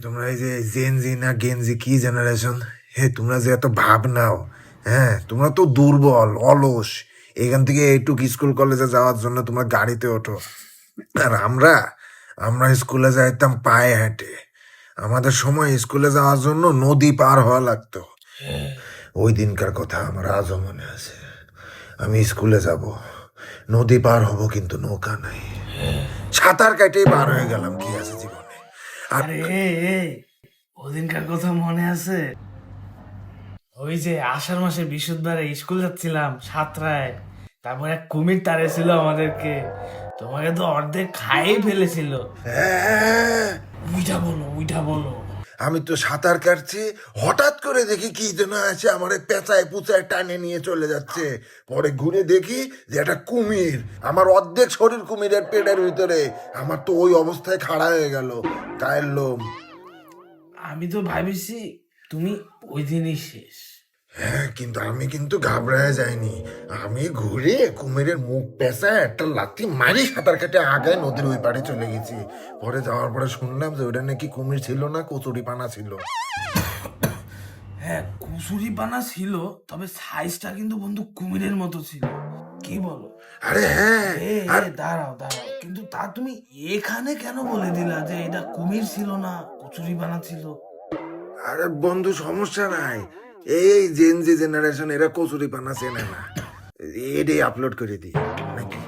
তোমরা এই যে জেনজি না গেনজি কি জেনারেশন, তোমরা যে এত ভাব নাও, তোমরা তো দুর্বল অলস। এখান থেকে এইটুক স্কুল কলেজে যাওয়ার জন্য তোমরা গাড়িতে ওঠো, আর আমরা আমরা স্কুলে যাইতাম পায়ে হেঁটে। আমাদের সময় স্কুলে যাওয়ার জন্য নদী পার হওয়া লাগতো। ওই দিনকার কথা আমার আজও মনে আছে। আমি স্কুলে যাব, নদী পার হব, কিন্তু নৌকা নাই, সাঁতার কাটেই পার হয়ে গেলাম। কি আছে জীবনে? আর আরে ওদিনকার কথা মনে আছে? ওই যে আষাঢ় মাসের বৃহস্পতিবারে স্কুল যাচ্ছিলাম সাতটায়, তারপর এক কুমির তাড়িয়েছিল আমাদেরকে। তোমাকে তো অর্ধেক খাইয়ে ফেলেছিল। হ্যাঁ, উইটা বলো, উইটা বলো। আমি তো সাঁতার কাটছি, হঠাৎ করে দেখি কি যেন আছে আমার পেঁচায় পুচায় টানে নিয়ে চলে যাচ্ছে। পরে ঘুরে দেখি যে একটা কুমির, আমার অর্ধেক শরীর কুমিরের পেটের ভিতরে। আমার তো ওই অবস্থায় খাড়া হয়ে গেল গায়ের লোম। আমি তো ভাবিছি তুমি ওই দিনই শেষ। কিন্তু আমি কিন্তু ঘাবড়ায় যাইনি। আমি ঘুরে কুমিরের মুখ পেঁচায় একটা লাথি মারি সাঁতার কেটে আগায় নদীর ওই পাড়ে চলে গেছি। পরে যাওয়ার পরে শুনলাম যে ওটা নাকি কুমির ছিল না, কচুরি পানা ছিল। হ্যাঁ, কুসুরি পানা ছিল, তবে সাইজটা কিন্তু বন্ধু কুমিরের মতো ছিল। কি বলো? আরে হ্যাঁ, আর দাঁড়াও দাঁড়াও, কিন্তু তা তুমি এখানে কেন বলে দিলা যে এটা কুমির ছিল না, কচুরি পানা ছিল? আরে বন্ধু, সমস্যা নাই। এই জেনজি জেনারেশন এরা কচুরি পানা চেনে না, এটাই আপলোড করে দিই নাকি?